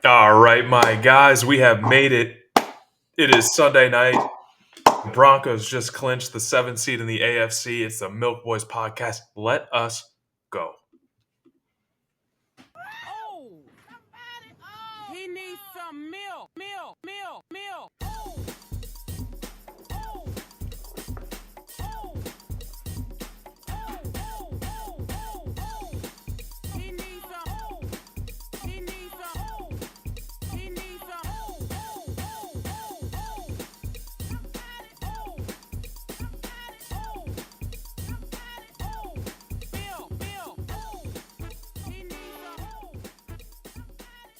All right, my guys, we have made it. It is Sunday night. Broncos just clinched the seventh seed in the AFC. It's the Milk Boys podcast. Let us go. Oh, he needs some milk, milk, milk, milk. Oh, oh, oh, oh. He needs some. Oh, he needs some. Oh, he needs some. Oh, oh, oh, oh, oh. Somebody, oh, somebody, oh, somebody, oh. Milk, milk, oh. He needs some. Oh, somebody,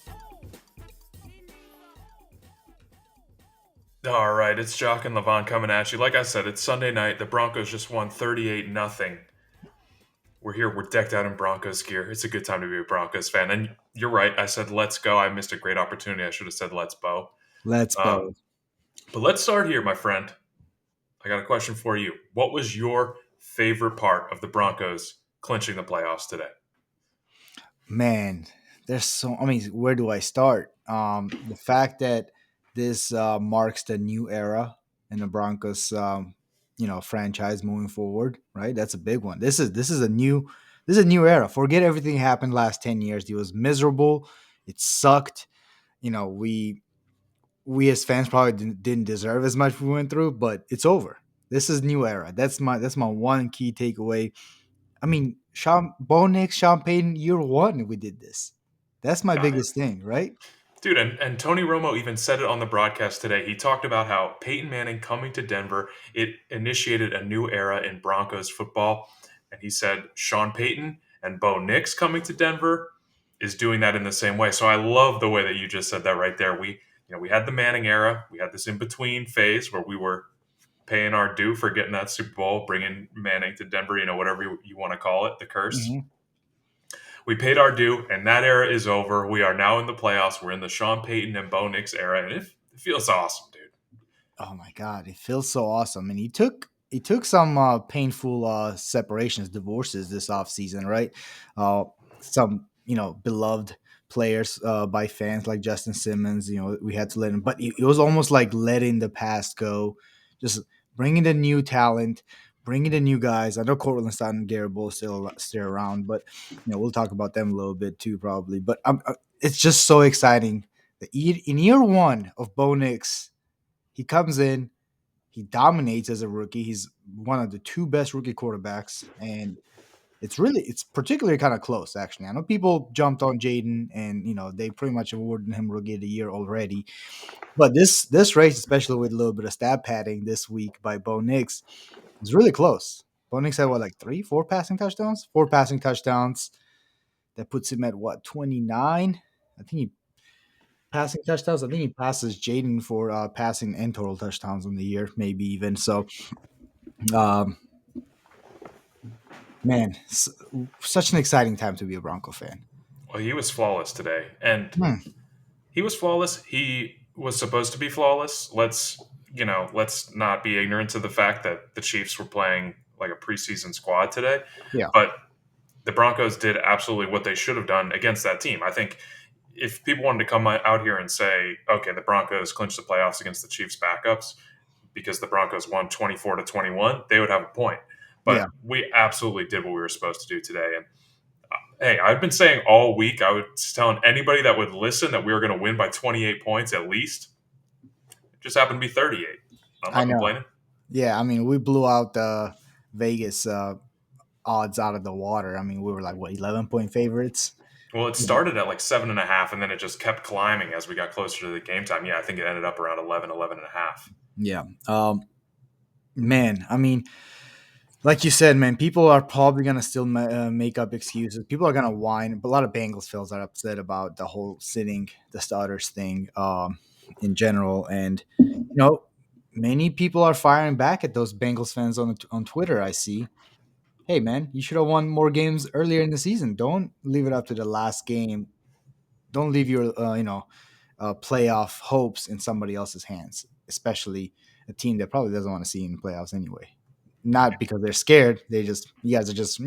oh. He needs some. All right, it's Jock and Levon coming at you. Like I said, it's Sunday night. The Broncos just won 38 nothing. We're here. We're decked out in Broncos gear. It's a good time to be a Broncos fan. And you're right. I said let's go. I missed a great opportunity. I should have said let's bow. Let's Um, both. but let's start here, my friend. I got a question for you. What was your favorite part of the Broncos clinching the playoffs today? Man, there's so. I mean, where do I start? The fact that this marks the new era in the Broncos, franchise moving forward. Right, that's a big one. This is a new era. Forget everything happened last 10 years. It was miserable. It sucked. We as fans probably didn't deserve as much we went through, but it's over. This is new era. That's my one key takeaway. I mean, Bo Nix, Sean Payton, year one, we did this. That's my Got it. biggest thing, right? Dude, and Tony Romo even said it on the broadcast today. He talked about how Peyton Manning coming to Denver, it initiated a new era in Broncos football. And he said Sean Payton and Bo Nix coming to Denver is doing that in the same way. So I love the way that you just said that right there. We had the Manning era. We had this in between phase where we were paying our due for getting that Super Bowl, bringing Manning to Denver, whatever you want to call it, the curse. Hmm. We paid our due, and that era is over. We are now in the playoffs. We're in the Sean Payton and Bo Nix era, and it feels awesome, dude. Oh my god, it feels so awesome. And he took some painful separations, divorces this offseason, right? Some beloved players by fans like Justin Simmons. We had to let him, but it was almost like letting the past go, just bringing the new talent, bringing the new guys. I know Cortland Sutton and Garrett Bull still around, but we'll talk about them a little bit too, probably. But it's just so exciting. In year one of Bo Nix, he comes in, he dominates as a rookie. He's one of the two best rookie quarterbacks, and it's particularly kind of close, actually. I know people jumped on Jaden, and they pretty much awarded him rookie of the year already. But this race, especially with a little bit of stat padding this week by Bo Nix, is really close. Bo Nix had what, like four passing touchdowns? Four passing touchdowns. That puts him at what, 29? I think he passing touchdowns. I think he passes Jaden for passing and total touchdowns on the year, maybe even. So, um, man, such an exciting time to be a Bronco fan. Well, he was flawless today, and Hmm. he was flawless. He was supposed to be flawless. Let's not be ignorant to the fact that the Chiefs were playing like a preseason squad today, Yeah, but the Broncos did absolutely what they should have done against that team. I think if people wanted to come out here and say, okay, the Broncos clinched the playoffs against the Chiefs backups because the Broncos won 24-21, they would have a point. yeah. But we absolutely did what we were supposed to do today. And hey, I've been saying all week, I was telling anybody that would listen that we were going to win by 28 points at least. It just happened to be 38. I'm I not know. complaining. Yeah, I mean, we blew out the Vegas odds out of the water. I mean, we were like what, 11-point favorites. Well, it started at like 7.5, and then it just kept climbing as we got closer to the game time. Yeah, I think it ended up around 11, 11.5. Yeah. Man, I mean, like you said, man, people are probably gonna still make up excuses. People are gonna whine. But a lot of Bengals fans are upset about the whole sitting the starters thing, in general, and many people are firing back at those Bengals fans on Twitter. I see. Hey, man, you should have won more games earlier in the season. Don't leave it up to the last game. Don't leave your playoff hopes in somebody else's hands, especially a team that probably doesn't want to see you in the playoffs anyway. Not because they're scared. You guys are just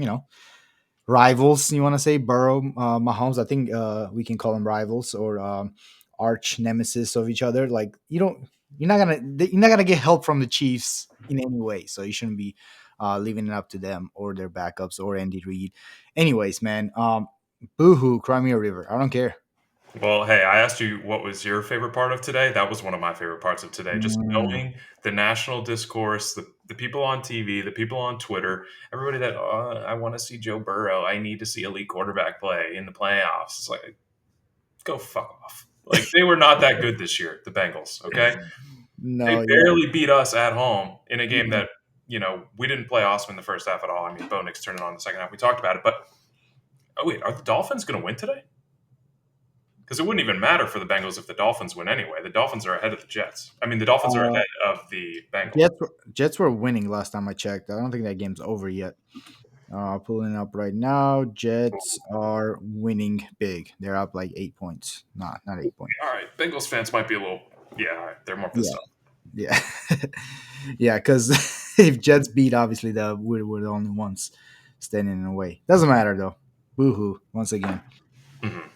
rivals. You want to say Burrow, Mahomes? I think we can call them rivals or arch nemesis of each other. Like you're not gonna get help from the Chiefs in any way. So you shouldn't be leaving it up to them or their backups or Andy Reid. Anyways, man, boohoo, cry me a river. I don't care. Well, hey, I asked you what was your favorite part of today. That was one of my favorite parts of today. Just Mm, knowing the national discourse, the people on TV, the people on Twitter, everybody that I want to see Joe Burrow. I need to see elite quarterback play in the playoffs. It's like go fuck off. Like they were not that good this year, the Bengals. Okay, they no, yeah. barely beat us at home in a game Mm-mm. that we didn't play awesome in the first half at all. I mean, Bo Nix turned it on in the second half. We talked about it, but oh wait, are the Dolphins going to win today? Because it wouldn't even matter for the Bengals if the Dolphins win anyway. The Dolphins are ahead of the Jets. I mean, the Dolphins are Uh, ahead of the Bengals. Jets were winning last time I checked. I don't think that game's over yet. Pulling it up right now. Jets are winning big. They're up like 8 points. Not 8 points. All right, Bengals fans might be a little. Yeah, all right, they're more Yeah, pissed off. yeah, yeah. Because if Jets beat, obviously we're the only ones standing in the way. Doesn't matter though. Boohoo! Once again. Mhm.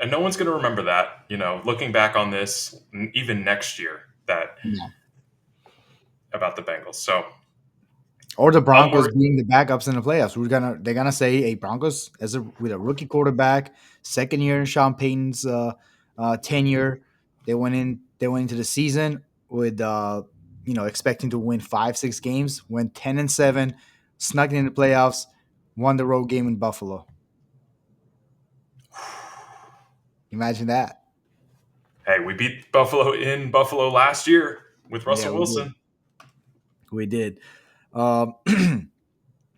And no one's going to remember that. Looking back on this, even next year, that Yeah. about the Bengals. So Or the Broncos onward. being the backups in the playoffs. They're gonna say, "Hey, Broncos with a rookie quarterback, second year in Sean Payton's tenure, they went into the season with expecting to win 5-6 games, went 10-7, snuck in the playoffs, won the road game in Buffalo. Imagine that. Hey, we beat Buffalo in Buffalo last year with Yeah, Russell we did. Wilson. We did. Um,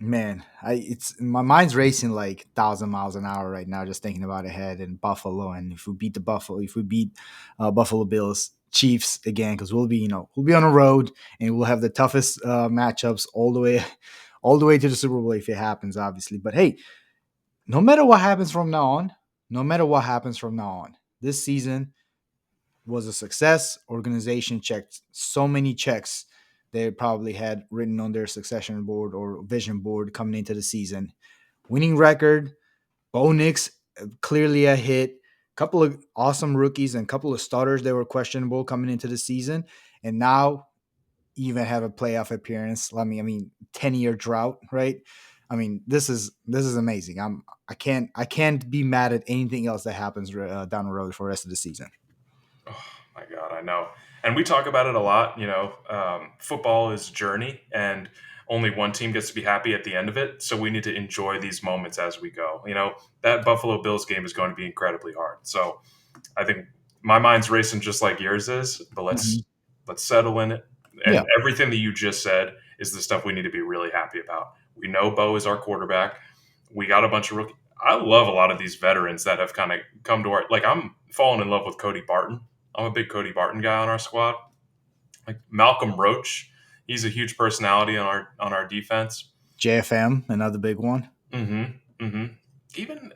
Man, I it's my mind's racing like 1,000 miles an hour right now, just thinking about ahead in Buffalo. And if we beat Buffalo Bills, Chiefs again, because we'll be on the road and we'll have the toughest matchups all the way, all the way to the Super Bowl if it happens, obviously. But hey, no matter what happens from now on, no matter what happens from now on, this season was a success. Organization checked so many checks they probably had written on their succession board or vision board coming into the season. Winning record, Bo Nix clearly a hit. Couple of awesome rookies and a couple of starters that were questionable coming into the season, and now even have a playoff appearance. I mean, 10-year drought, right? I mean, this is amazing. I can't be mad at anything else that happens down the road for the rest of the season. Oh my God, I know. And we talk about it a lot. Football is a journey, and only one team gets to be happy at the end of it. So we need to enjoy these moments as we go. That Buffalo Bills game is going to be incredibly hard. So I think my mind's racing just like yours is, but Mhm. let's settle in it. Yeah. And everything that you just said is the stuff we need to be really happy about. We know Bo is our quarterback. We got a bunch of rookie. I love a lot of these veterans that have kind of come to our like. I'm falling in love with Cody Barton. I'm a big Cody Barton guy on our squad. Like Malcolm Roach, he's a huge personality on our defense. JFM, another big one. Mm-hmm. Mm-hmm. Even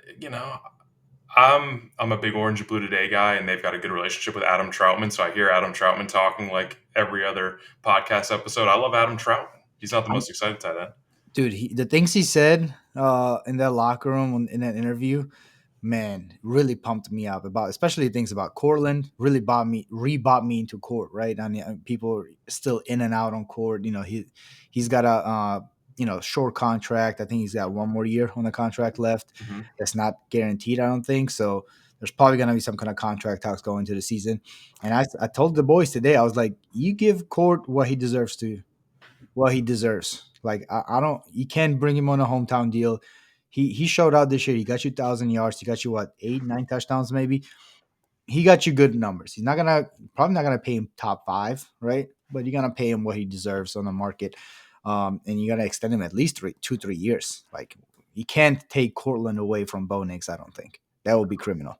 I'm a big Orange and Blue Today guy, and they've got a good relationship with Adam Troutman. So I hear Adam Troutman talking like every other podcast episode. I love Adam Troutman. He's not the I'm, most excited tight end. dude, the things he said in that locker room in that interview, man, really pumped me up about, especially things about Cortland. Really rebought me into court, right? I mean, people are still in and out on court. He's got a short contract. I think he's got one more year on the contract left. Hmm. That's not guaranteed, I don't think. So there's probably gonna be some kind of contract talks going into the season. And I told the boys today, I was like, you give Court what he deserves. Like I don't, you can't bring him on a hometown deal. He showed out this year. He got you 1,000 yards. He got you what 8, 9 touchdowns maybe. He got you good numbers. He's probably not gonna pay him top five, right? But you're gonna pay him what he deserves on the market, and you gotta extend him at least 2, 3 years. Like you can't take Cortland away from Bo Nix. I don't think that would be criminal.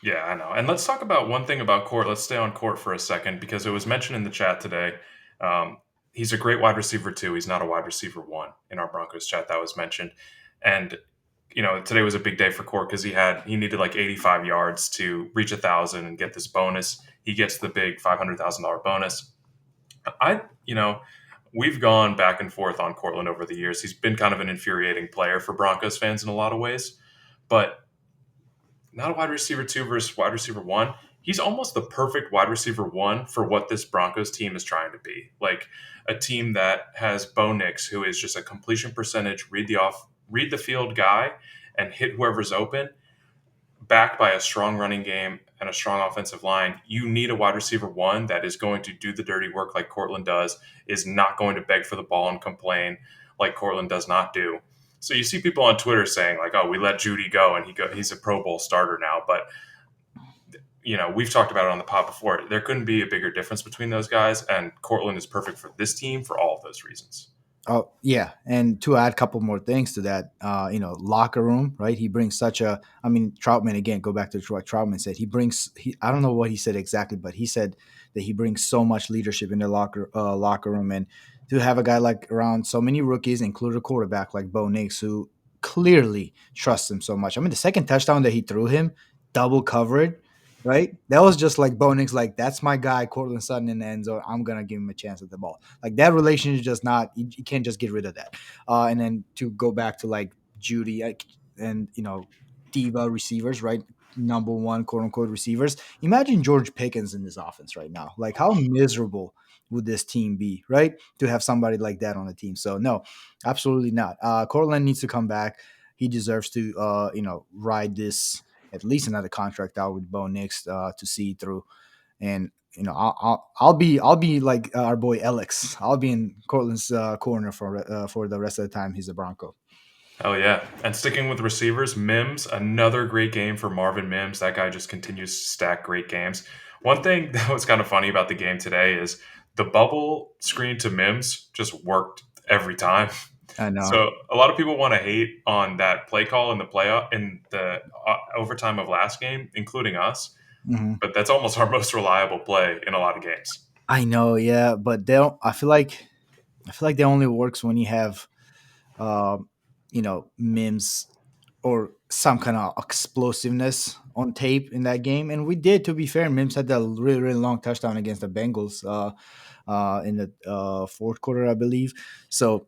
Yeah, I know. And let's talk about one thing about Court. Let's stay on Court for a second because it was mentioned in the chat today. Um, he's a great wide receiver too. He's not a wide receiver one in our Broncos chat that was mentioned. And today was a big day for Court because he needed like 85 yards to reach 1,000 and get this bonus. He gets the big $500,000 bonus. I we've gone back and forth on Cortland over the years. He's been kind of an infuriating player for Broncos fans in a lot of ways, but not a wide receiver two versus wide receiver one. He's almost the perfect wide receiver one for what this Broncos team is trying to be. Like a team that has Bo Nix, who is just a completion percentage, read the field guy, and hit whoever's open, backed by a strong running game and a strong offensive line. You need a wide receiver one that is going to do the dirty work like Cortland does, is not going to beg for the ball and complain like Cortland does not do. So you see people on Twitter saying like, "Oh, we let Judy go and he's a Pro Bowl starter now." But we've talked about it on the pod before. There couldn't be a bigger difference between those guys, and Cortland is perfect for this team for all of those reasons. Oh yeah, and to add a couple more things to that, locker room, right? He brings such a. I mean, Troutman again. Go back to what Troutman said. He brings. I don't know what he said exactly, but he said that he brings so much leadership in the locker room, and to have a guy like around so many rookies, including a quarterback like Bo Nix, who clearly trusts him so much. I mean, the second touchdown that he threw him, double covered, right? That was just like Bo Nix, like that's my guy, Cortland Sutton in the end zone. I'm gonna give him a chance at the ball. Like that relation is just not. You can't just get rid of that. And then to go back to like Judy and diva receivers, right? Number one, quote unquote receivers. Imagine George Pickens in this offense right now. Like how miserable would this team be, right? To have somebody like that on the team. So no, absolutely not. Cortland needs to come back. He deserves to, ride this at least another contract out with Bo Nix to see through. And I'll be like our boy Alex. I'll be in Cortland's corner for the rest of the time he's a Bronco. Oh yeah, and sticking with receivers, Mims, another great game for Marvin Mims. That guy just continues to stack great games. One thing that was kind of funny about the game today is the bubble screen to Mims just worked every time. I know. So a lot of people want to hate on that play call in the playoff in the overtime of last game, including us. Mhm. But that's almost our most reliable play in a lot of games. I know, yeah, but they don't. I feel like that only works when you have, Mims or some kind of explosiveness on tape in that game. And we did, to be fair. Mims had that really, really long touchdown against the Bengals in the fourth quarter, I believe. So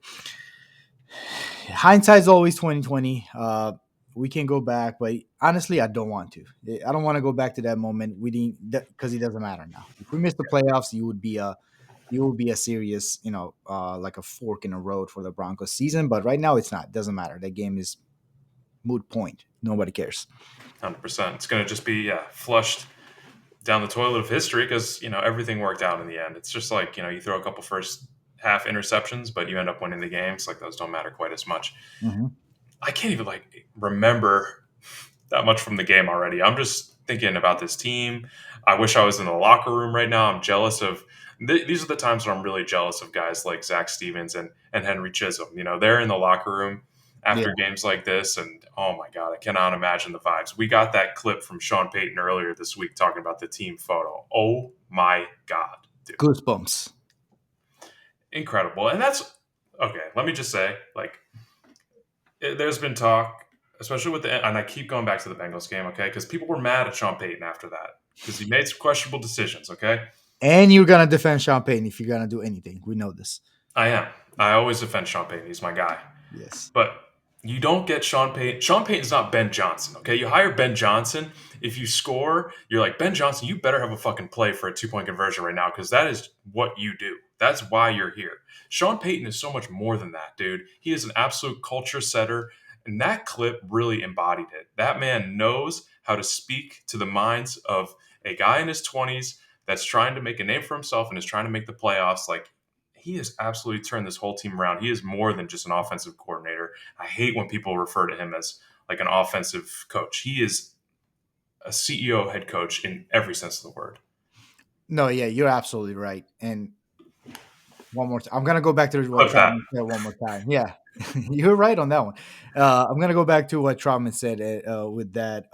hindsight's always 2020. We can go back, but honestly, I don't want to. I don't want to go back to that moment. We didn't because it doesn't matter now. If we miss the playoffs, you would be a serious, like a fork in the road for the Broncos season. But right now, it's not. It doesn't matter. That game is moot point. Nobody cares. 100%. It's going to just be flushed down the toilet of history because everything worked out in the end. It's just like you throw a couple first half interceptions, but you end up winning the games. Like those don't matter quite as much. Hmm. I can't even remember that much from the game already. I'm just thinking about this team. I wish I was in the locker room right now. I'm jealous of. These are the times when I'm really jealous of guys like Zach Stevens and Henry Chisholm. They're in the locker room Yeah. after games like this, and oh my god, I cannot imagine the vibes. We got that clip from Sean Payton earlier this week talking about the team photo. Oh my god, dude, Goosebumps. incredible. And that's okay. Let me just say, there's been talk, especially with and I keep going back to the Bengals game, okay? Because people were mad at Sean Payton after that because he made some questionable decisions, okay? And you're gonna defend Sean Payton if you're gonna do anything. We know this. I am. I always defend Sean Payton. He's my guy. Yes. But you don't get Sean Payton. Sean Payton's not Ben Johnson, okay? You hire Ben Johnson. If you score, you're like, Ben Johnson, you better have a fucking play for a 2-point conversion right now because that is what you do. That's why you're here. Sean Payton is so much more than that, dude. He is an absolute culture setter, and that clip really embodied it. That man knows how to speak to the minds of a guy in his 20s that's trying to make a name for himself and is trying to make the playoffs. Like, he has absolutely turned this whole team around. He is more than just an offensive coordinator. I hate when people refer to him as like an offensive coach. He is a CEO head coach in every sense of the word. No, yeah, you're absolutely right. And one more time, I'm gonna go back to what Clip that. Troutman said one more time. Yeah, you're right on that one. I'm gonna go back to what Troutman said with that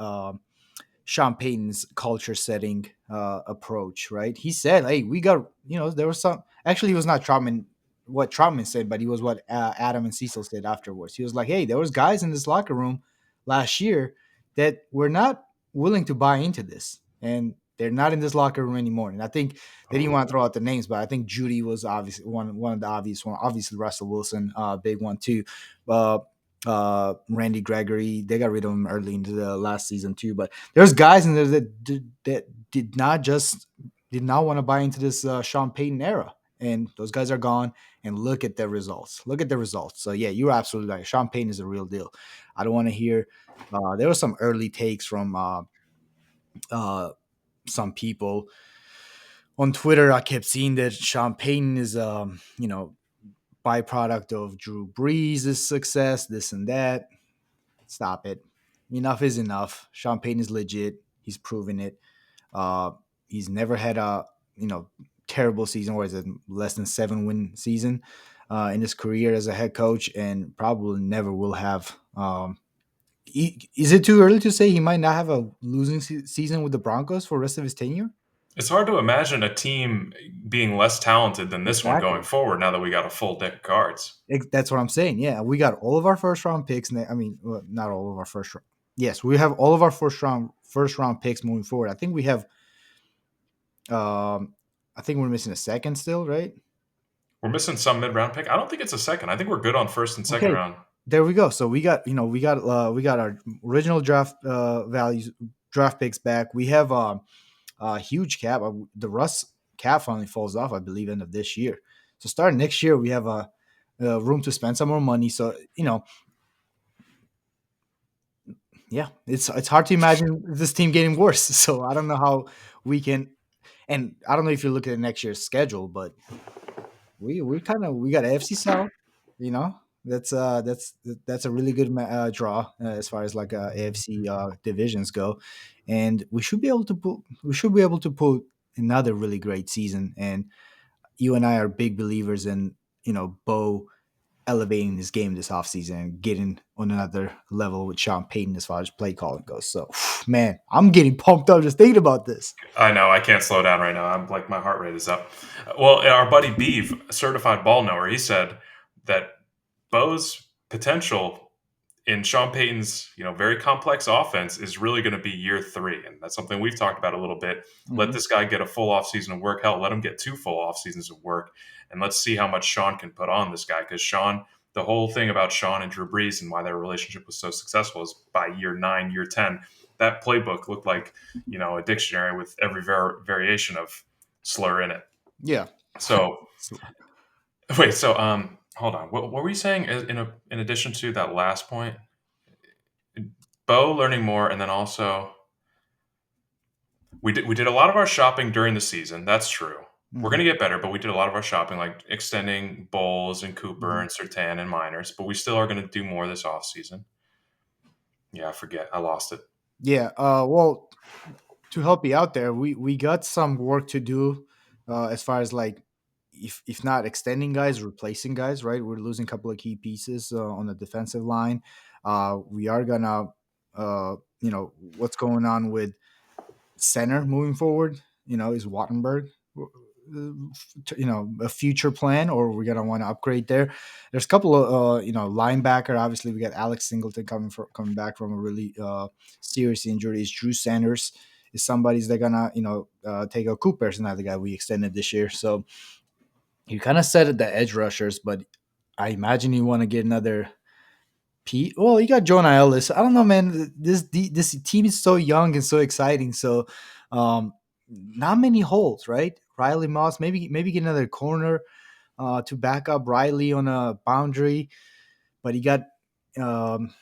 Sean Payton's culture setting approach. Right? He said, "Hey, we got there was some. Actually, it was not Troutman what Troutman said, but he was what Adam and Cecil said afterwards. He was like, "Hey, there was guys in this locker room last year that were not willing to buy into this, and They're not in this locker room anymore. And I think they didn't want to throw out the names, but I think Judy was obviously one of the obvious one. Obviously Russell Wilson, big one too. Uh, Randy Gregory, they got rid of him early into the last season too. But there's guys in there that did not want to buy into this Sean Payton era, and those guys are gone. And look at the results. Look at the results. So yeah, you're absolutely right. Sean Payton is a real deal. I don't want to hear. There were some early takes from uh, some people on Twitter. I kept seeing that Sean Payton is, byproduct of Drew Brees' success, this and that. Stop it. Enough is enough. Sean Payton is legit. He's proven it. Uh, he's never had a terrible season, or is it less than 7-win season in his career as a head coach, and probably never will have. Is it too early to say he might not have a losing season with the Broncos for the rest of his tenure? It's hard to imagine a team being less talented than this one going Exactly. forward now that we got a full deck of cards. That's what I'm saying. Yeah, we got all of our first round picks. I mean, well, not all of our first round. Yes, we have all of our first round picks moving forward. I think we have. I think we're missing a second still, right? We're missing some mid round pick. I don't think it's a second. I think we're good on first and second Okay, round. there we go. So we got our original draft picks back. We have a huge cap. The Russ cap finally falls off, I believe, end of this year. So starting next year, we have a room to spend some more money. So yeah, it's hard to imagine this team getting worse. So I don't know how we can, and I don't know if you look at next year's schedule, but we got AFC South. You know, that's a really good draw as far as like AFC divisions go, and we should be able to put another really great season. And you and I are big believers in Bo elevating his game this offseason and getting on another level with Sean Payton as far as play calling goes. So, man, I'm getting pumped up just thinking about this. I know I can't slow down right now. I'm like my heart rate is up. Well, our buddy Beeve, certified ball knower, he said that Bo's potential in Sean Payton's very complex offense is really going to be year 3, and that's something we've talked about a little bit. Let Mhm. this guy get a full off season of work. Hell, let him get 2 full off seasons of work, and let's see how much Sean can put on this guy. Because Sean, the whole thing about Sean and Drew Brees and why their relationship was so successful is by year 9, year 10, that playbook looked like a dictionary with every variation of slur in it. Yeah. So wait, so hold on. What were you saying in addition to that last point? Bo learning more, and then also we did a lot of our shopping during the season. That's true. We're Mhm. gonna get better, but we did a lot of our shopping, like extending Bowles and Cooper Mhm. and Sertan and Miners. But we still are gonna do more this off season. Yeah, I forget. I lost it. Yeah. Well, to help you out there, we got some work to do as far as like if not extending guys, replacing guys. Right, we're losing a couple of key pieces on the defensive line. We are gonna, what's going on with center moving forward. Is Wattenberg, a future plan, or we're gonna want to upgrade there. There's a couple of linebacker. Obviously, we got Alex Singleton coming back from a really serious injury. Is Drew Sanders is somebody's they're gonna take a Cooper's another guy we extended this year. So you kind of said it, the edge rushers, but I imagine you want to get another Pete. Well, you got Jonah Ellis. I don't know, man. This team is so young and so exciting. So, not many holes, right? Riley Moss, maybe get another corner to back up Riley on a boundary, but he got um,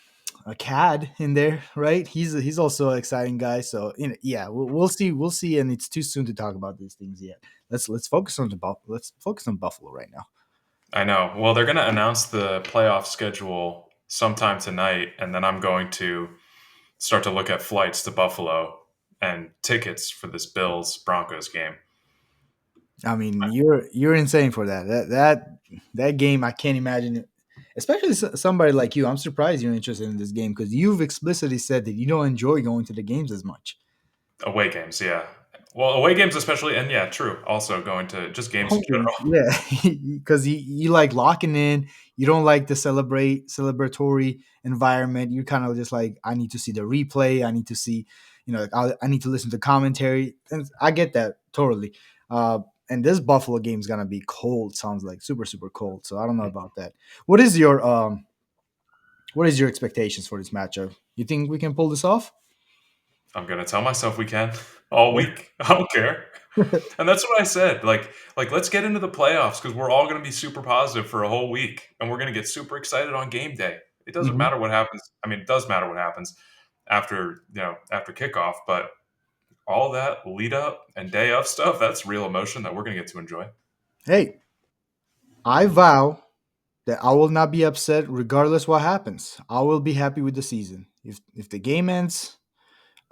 a CAD in there, right? He's also an exciting guy. So, yeah, we'll see, and it's too soon to talk about these things yet. Let's focus on let's focus on Buffalo right now. I know. Well, they're gonna announce the playoff schedule sometime tonight, and then I'm going to start to look at flights to Buffalo and tickets for this Bills Broncos game. I mean, you're insane for that. That game, I can't imagine it. Especially somebody like you. I'm surprised you're interested in this game because you've explicitly said that you don't enjoy going to the games as much. Away games, yeah. Well, away games especially, and yeah, true. Also going to just games in Home general. games, yeah, because you like locking in. You don't like the celebratory environment. You're kind of just like, I need to see the replay. I need to see, like, I need to listen to commentary, and I get that totally. Uh, and this Buffalo game is gonna be cold. Sounds like super super cold. So I don't know about that. What is your expectations for this matchup? You think we can pull this off? I'm gonna tell myself we can all week. I don't care. And that's what I said. Like let's get into the playoffs because we're all going to be super positive for a whole week, and we're going to get super excited on game day. It doesn't Mhm. matter what happens. I mean, it does matter what happens after after kickoff, but all that lead up and day of stuff, that's real emotion that we're going to get to enjoy. Hey, I vow that I will not be upset regardless what happens. I will be happy with the season. If the game ends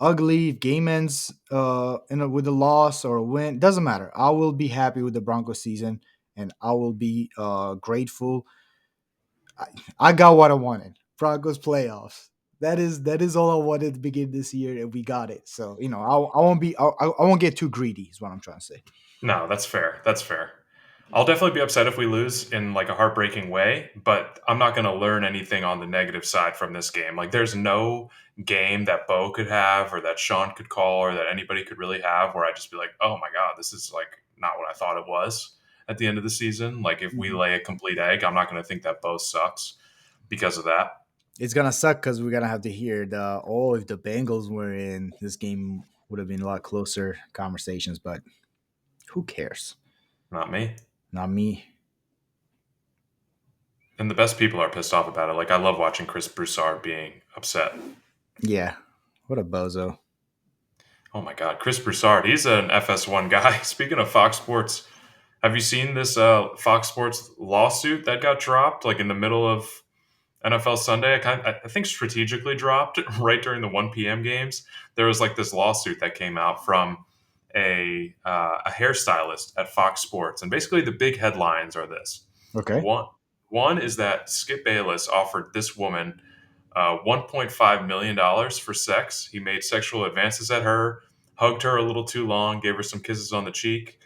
ugly, if game ends with a loss or a win, doesn't matter. I will be happy with the Broncos season, and I will be grateful. I, I got what I wanted. Broncos playoffs. That is all I wanted to begin this year, and we got it. So I won't be I won't get too greedy. Is what I'm trying to say. No, that's fair. That's fair. I'll definitely be upset if we lose in like a heartbreaking way, but I'm not going to learn anything on the negative side from this game. Like there's no game that Bo could have or that Sean could call or that anybody could really have where I just be like, "Oh my god, this is like not what I thought it was." At the end of the season, like if we Mhm. lay a complete egg, I'm not going to think that Bo sucks because of that. It's gonna suck because we're gonna have to hear the if the Bengals were in this game would have been a lot closer conversations, but who cares? Not me. Not me. And the best people are pissed off about it. Like I love watching Chris Broussard being upset. Yeah, what a bozo. Oh my god, Chris Broussard, he's an FS1 guy. Speaking of Fox Sports, have you seen this Fox Sports lawsuit that got dropped like in the middle of NFL Sunday? I think strategically dropped right during the 1 p.m. games. There was like this lawsuit that came out from a hairstylist at Fox Sports, and basically the big headlines are this: Okay. one one is that Skip Bayless offered this woman $1.5 million for sex. He made sexual advances at her, hugged her a little too long, gave her some kisses on the cheek,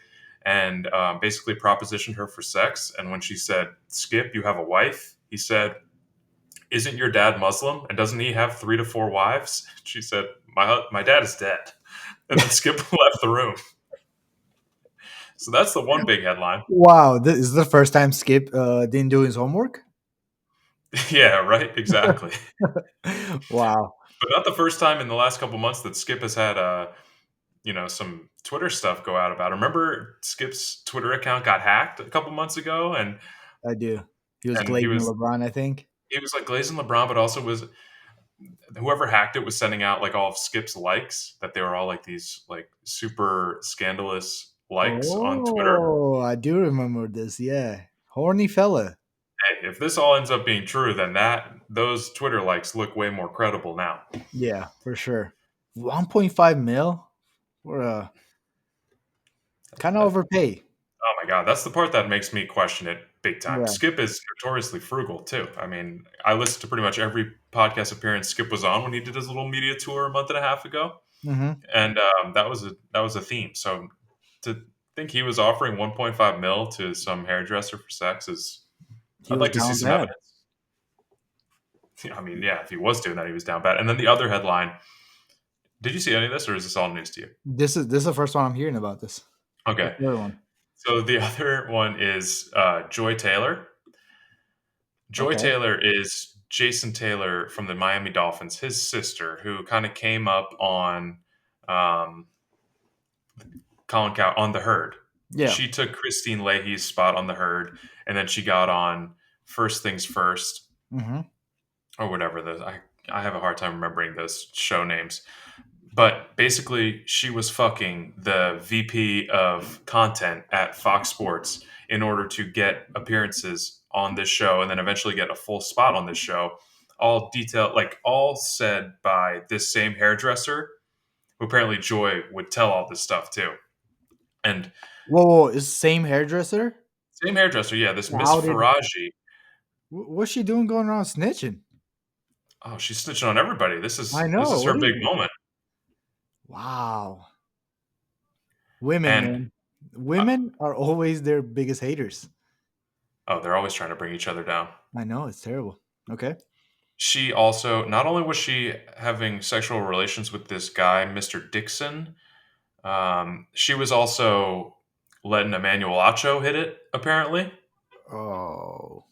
and basically propositioned her for sex. And when she said, "Skip, you have a wife," he said, "Isn't your dad Muslim? And doesn't he have 3 to 4 wives?" She said, "My dad is dead." And then Skip left the room. So that's the one big headline. Wow, this is the first time Skip didn't do his homework. Yeah, right. Exactly. Wow, But not the first time in the last couple months that Skip has had some Twitter stuff go out about him. Remember Skip's Twitter account got hacked a couple months ago, I do. He was and he glazing was LeBron, I think. he was like glazing LeBron, but also was whoever hacked it was sending out like all of Skip's likes that they were all like these like super scandalous likes on Twitter. Oh, I do remember this. Yeah, horny fella. Hey, if this all ends up being true, then those Twitter likes look way more credible now. Yeah, for sure. 1.5 mil for a kind of That, overpay. oh my god, that's the part that makes me question it big time. Yeah. Skip is notoriously frugal too. I mean, I listened to pretty much every podcast appearance Skip was on when he did his little media tour a month and a half ago, Hmm. and that was a theme. So to think he was offering 1.5 mil to some hairdresser for sex is, He I'd was like to see down some bad. evidence. I mean, yeah, if he was doing that, he was down bad. And then the other headline. Did you see any of this, or is this all news to you? This is the first one I'm hearing about this. Okay. What's the other one? So the other one is Joy Taylor. Joy Okay. Taylor is Jason Taylor from the Miami Dolphins, his sister, who kind of came up on um, Colin Cow on the herd. Yeah. She took Christine Leahy's spot on the herd, and then she got on First Things First Hmm. or whatever. I have a hard time remembering those show names. But basically, she was fucking the VP of content at Fox Sports in order to get appearances on this show and then eventually get a full spot on this show. All detailed, like all said by this same hairdresser, who apparently Joy would tell all this stuff too. And Whoa, is same hairdresser? same hairdresser, yeah, this Miss How did? Faraji. What's she doing going around snitching? Oh, she's snitching on everybody. This I is this know. is her What big is? moment. Wow. Women, And man. uh, Women are always their biggest haters. oh, they're always trying to bring each other down. I know it's terrible. Okay. she also not only was she having sexual relations with this guy, Mr. Dixon, she was also letting Emmanuel Acho hit it, apparently. Oh,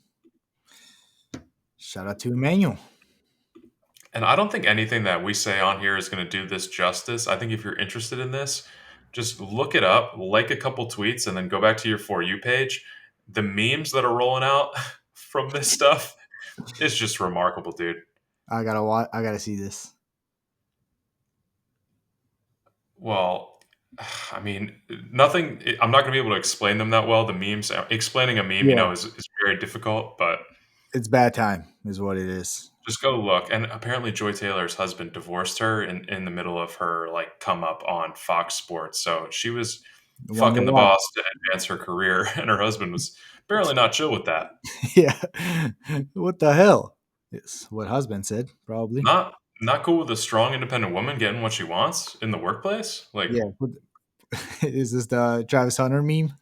shout out to Emmanuel. And I don't think anything that we say on here is going to do this justice. I think if you're interested in this, just look it up, like a couple tweets, and then go back to your For You page. The memes that are rolling out from this stuff is just remarkable, dude. I gotta watch. I gotta see this. Well, I mean, nothing. I'm not going to be able to explain them that well. The memes, explaining a meme, Yeah, is very difficult. But it's bad time, is what it is. just go look. And apparently, Joy Taylor's husband divorced her in the middle of her like come up on Fox Sports. So she was Wonder fucking the why? boss to advance her career, and her husband was apparently not chill with that. Yeah. What the hell? It's what husband said, probably. Not cool with a strong, independent woman getting what she wants in the workplace. Like, Yeah. Is this the Travis Hunter meme?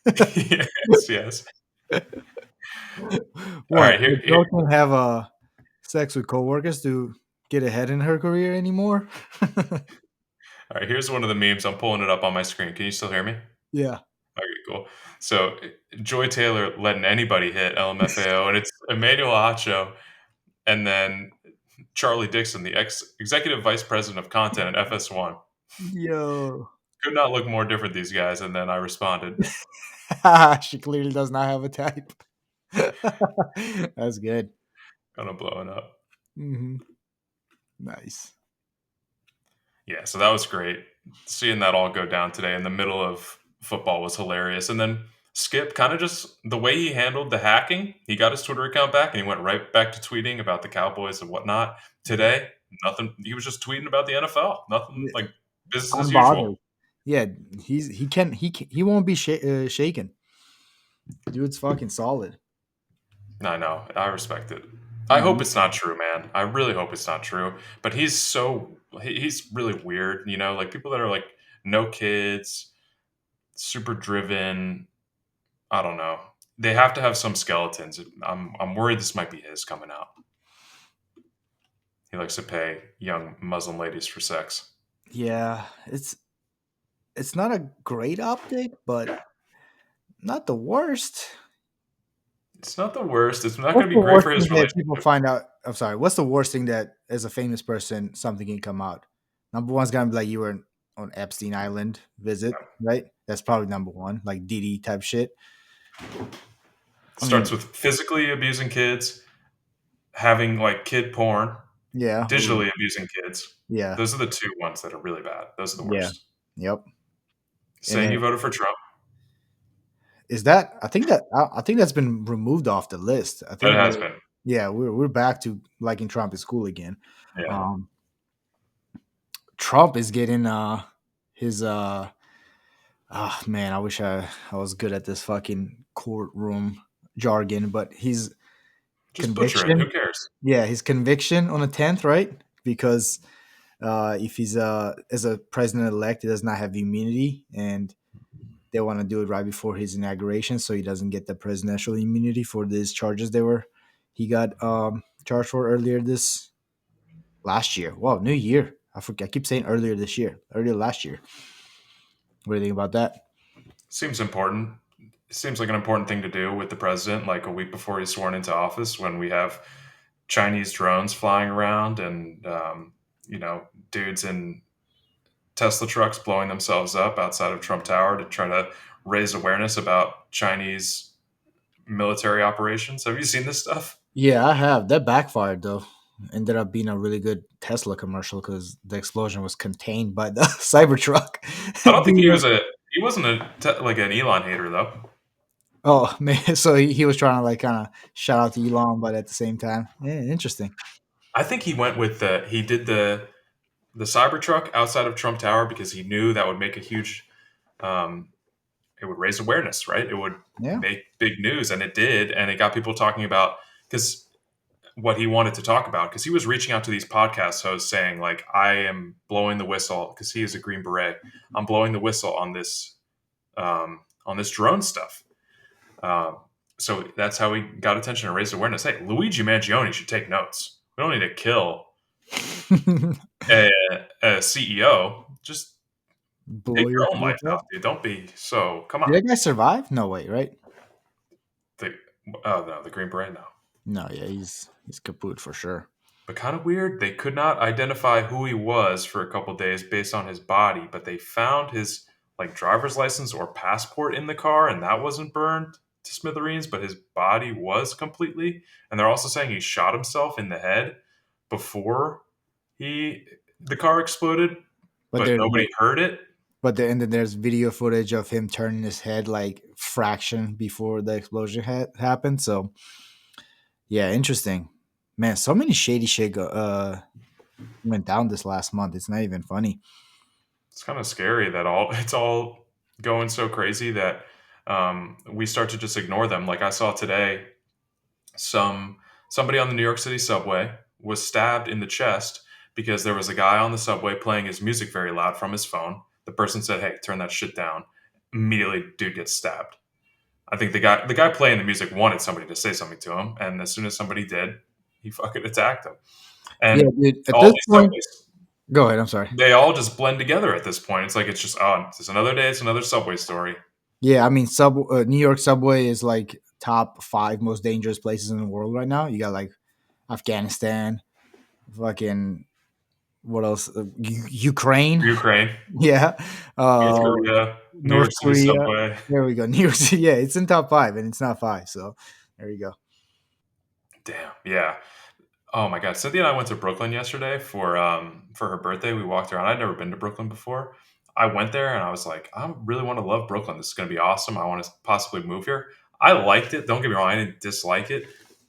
yes, yes. All What? right, The girl can have sex with coworkers to get ahead in her career anymore? all right. Here's one of the memes. I'm pulling it up on my screen. Can you still hear me? Yeah. Okay, cool. So Joy Taylor letting anybody hit LMFAO, and it's Emmanuel Acho, and then Charlie Dixon, the executive vice president of content at FS1. Yo. Could not look more different, these guys. And then I responded, She clearly does not have a type. That's good. kind of blowing up. Hmm. Nice. Yeah, so that was great. Seeing that all go down today in the middle of football was hilarious. And then Skip kind of just the way he handled the hacking, he got his Twitter account back and he went right back to tweeting about the Cowboys and whatnot. Today, nothing. He was just tweeting about the NFL. Nothing like business as usual. Unbothered. Yeah, he won't be shaken. Dude's fucking solid. I know. I respect it. I hope Mhm. it's not true, man. I really hope it's not true. But he's really weird, like people that are like no kids, super driven. I don't know. They have to have some skeletons. I'm worried this might be his coming out. He likes to pay young Muslim ladies for sex. Yeah, it's not a great optic, but not the worst. It's not the worst. It's not What's going to the be great worst for thing his that people relationship. find out? I'm sorry. What's the worst thing that as a famous person something can come out? Number one's gonna be like you were on Epstein Island visit, right? That's probably number one, like Diddy type shit. I Starts mean, with physically abusing kids, having like kid porn, yeah, digitally abusing kids. yeah, Those are the two ones that are really bad. Those are the yeah, worst. yep. And Saying then you voted for Trump, is that? I think that's been removed off the list. I that think has been. yeah, we're back to liking Trump is cool again. Yeah. Um, Trump is getting his man, I wish I was good at this fucking courtroom jargon, but his Just butcher it. Who conviction, cares? yeah, his conviction on the 10th, right? Because if he's as a president elect, he does not have immunity, and they want to do it right before his inauguration, so he doesn't get the presidential immunity for these charges he got charged for earlier this last year. Wow, new year. I forget. I keep saying earlier this year, earlier last year. What do you think about that? Seems important. Seems like an important thing to do with the president, like a week before he's sworn into office, when we have Chinese drones flying around and dudes in Tesla trucks blowing themselves up outside of Trump Tower to try to raise awareness about Chinese military operations. Have you seen this stuff? Yeah, I have. That backfired though. Ended up being a really good Tesla commercial because the explosion was contained by the Cybertruck. I don't think Dude, he wasn't like an Elon hater though. oh man, so he was trying to like kind of shout out to Elon, but at the same time, yeah, interesting. I think he went with he did the Cybertruck outside of Trump Tower because he knew that would make a huge um, it would raise awareness, right? It would Yeah, make big news, and it did, and it got people talking about because what he wanted to talk about because he was reaching out to these podcast hosts saying like I am blowing the whistle because he is a Green Beret. I'm blowing the whistle on this drone stuff. Um, so that's how he got attention and raised awareness. Hey, Luigi Mangione should take notes. We don't need to kill a, a CEO. Just take Blow your own life yourself out, up. dude. Don't be so. Come Did on. that guy survive? No way, right? The, oh no, the Green Beret now. No, yeah, he's kaput for sure. But kind of weird. They could not identify who he was for a couple days based on his body, but they found his like driver's license or passport in the car, and that wasn't burned to smithereens, but his body was completely. And they're also saying he shot himself in the head before he the car exploded, But but there, nobody but heard it. and then there's video footage of him turning his head like fraction before the explosion happened. So yeah, interesting. Man, so many shady shit went down this last month. It's not even funny. It's kind of scary that all it's all going so crazy that we start to just ignore them. Like I saw today, somebody on the New York City subway was stabbed in the chest because there was a guy on the subway playing his music very loud from his phone. The person said, "Hey, turn that shit down." Immediately, dude gets stabbed. I think the guy playing the music wanted somebody to say something to him, and as soon as somebody did, he fucking attacked him. Yeah, And dude. At all this these point, subways, go ahead. I'm sorry. they all just blend together at this point. It's like it's just it's another day, it's another subway story. Yeah, I mean, New York subway is like top five most dangerous places in the world right now. You got like Afghanistan, fucking what else? Ukraine. Ukraine, Yeah, North uh, Korea, New North York City Korea. subway. There we go. New York City. Yeah, it's in top five, and it's not five. So there you go. Damn, yeah. Oh my god, Cynthia and I went to Brooklyn yesterday for her birthday. We walked around. I'd never been to Brooklyn before. I went there and I was like, I really want to love Brooklyn. This is going to be awesome. I want to possibly move here. I liked it. Don't get me wrong, I didn't dislike it.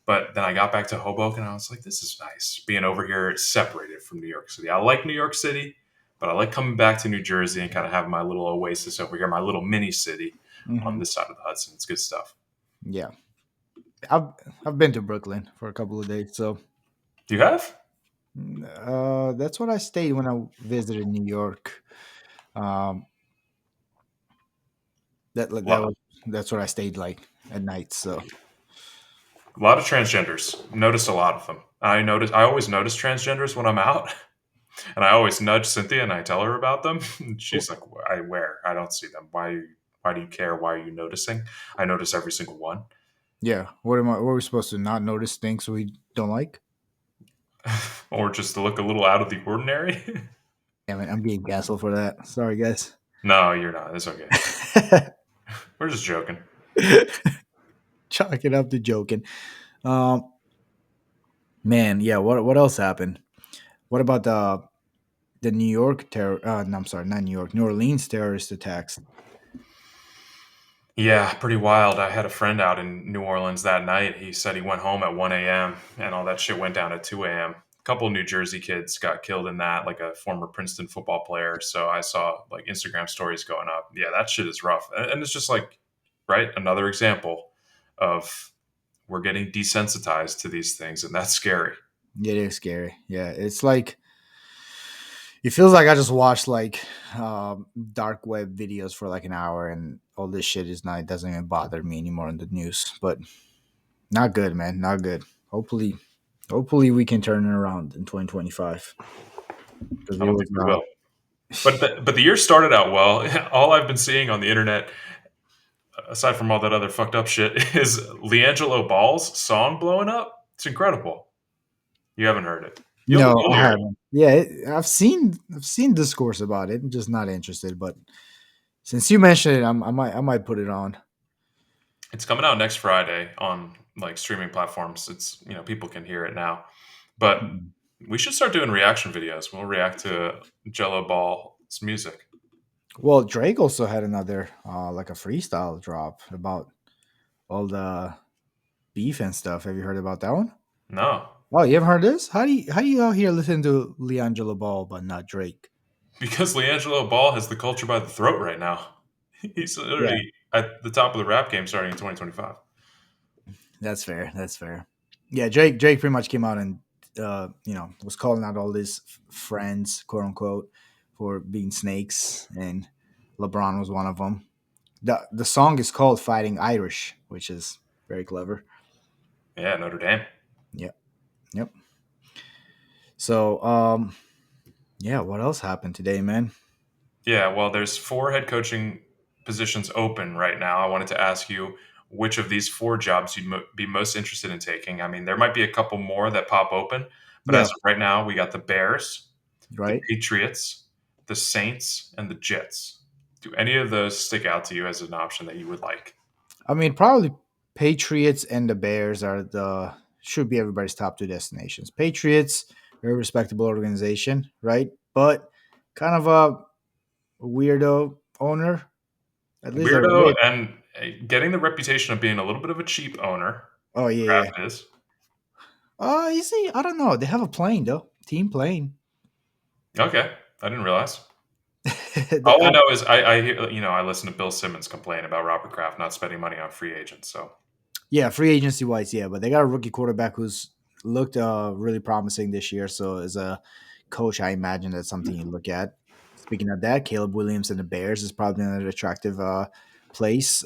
But then I got back to Hoboken and I was like, this is nice being over here separated from New York City. I like New York City, but I like coming back to New Jersey and kind of having my little oasis over here, my little mini city on Hmm. this side of the Hudson. It's good stuff. Yeah, I've I've been to Brooklyn for a couple of days, so You have? that's what I stayed when I visited New York. Um, that Wow. was that's what I stayed like at night. So A lot of transgenders. Noticed a lot of them. I always notice transgenders when I'm out, and I always nudge Cynthia and I tell her about them. And she's like, "I where? I don't see them. Why do you care? Why are you noticing? I notice every single one." yeah, what am I? What are we supposed to not notice things we don't like? Or just to look a little out of the ordinary. Damn it, I'm being canceled for that. Sorry, guys. No, you're not. It's okay. We're just joking. Chalk it up to joking. Um, man, yeah. What else happened? What about the New York terror? No, I'm sorry, not New York. New Orleans terrorist attacks. Yeah, pretty wild. I had a friend out in New Orleans that night. He said he went home at 1 a.m. and all that shit went down at 2 a.m. A couple New Jersey kids got killed in that, like a former Princeton football player. So I saw like Instagram stories going up. Yeah, that shit is rough. And it's just like, right? Another example of we're getting desensitized to these things, and that's scary. It is scary. Yeah, it's like it feels like I just watched like dark web videos for like an hour, and all this shit is not. It doesn't even bother me anymore in the news. But not good, man. Not good. Hopefully we can turn it around in 2025 because I it don't was think we will. But the year started out well. All I've been seeing on the internet, aside from all that other fucked up shit, is Leangelo Ball's song blowing up. It's incredible. You haven't heard it. no, You'll I hear it. haven't. Yeah, I've seen discourse about it. I'm just not interested. But since you mentioned it, I might put it on. It's coming out next Friday on like streaming platforms. It's people can hear it now, but Mm-mm. we should start doing reaction videos. We'll react to Jello Ball's music. Well, Drake also had another like a freestyle drop about all the beef and stuff. Have you heard about that one? No, Oh, you haven't heard this? How do you out here listen to Leangelo Ball but not Drake? because Leangelo Ball has the culture by the throat right now. He's Yeah, literally at the top of the rap game starting in 2025. that's fair. That's fair. Yeah, Drake pretty much came out and was calling out all his friends, quote unquote, for being snakes, and LeBron was one of them. The song is called "Fighting Irish," which is very clever. Yeah, Notre Dame. Yep, yep. So, yeah, what else happened today, man? Yeah, well, there's four head coaching positions open right now. I wanted to ask you which of these four jobs you'd be most interested in taking. I mean, there might be a couple more that pop open, but as Yeah, of right now, we got the Bears, the right. Patriots, the Saints, and the Jets. Do any of those stick out to you as an option that you would like? I mean, probably Patriots and the Bears are the should be everybody's top two destinations. Patriots, very respectable organization, right? But kind of a weirdo owner. At least they're Weirdo rich. and getting the reputation of being a little bit of a cheap owner. Oh yeah, yeah. Kraft is. You see, I don't know. They have a plane though, team plane. Okay, I didn't realize. They- All I know is I hear, I listen to Bill Simmons complain about Robert Kraft not spending money on free agents. So Yeah, free agency wise, yeah, but they got a rookie quarterback who's looked really promising this year. So as a coach, I imagine that's something you look at. Speaking of that, Caleb Williams and the Bears is probably another attractive place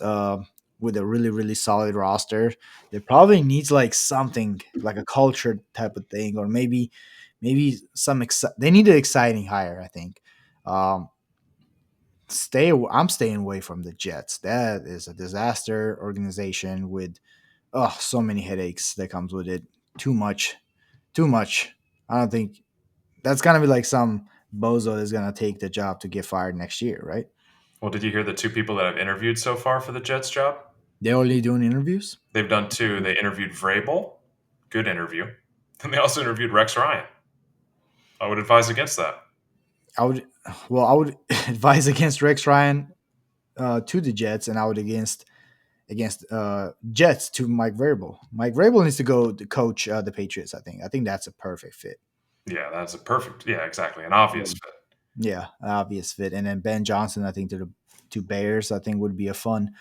with a really solid roster. They probably needs like something like a culture type of thing, or maybe they need an exciting hire. I think. Um, I'm staying away from the Jets. That is a disaster organization with so many headaches that comes with it. Too much, too much. I don't think that's gonna be like some bozo that's gonna take the job to get fired next year, right? well, did you hear the two people that I've interviewed so far for the Jets job? They're only doing interviews. They've done two. They interviewed Vrabel, good interview, and they also interviewed Rex Ryan. I would advise against that. I would, I would advise against Rex Ryan to the Jets, and I would against Jets to Mike Vrabel. Mike Vrabel needs to go to coach the Patriots. I think that's a perfect fit. Yeah, that's a perfect. Yeah, exactly, an obvious fit. Yeah, obvious fit. And then Ben Johnson, I think to the to Bears, I think would be a fun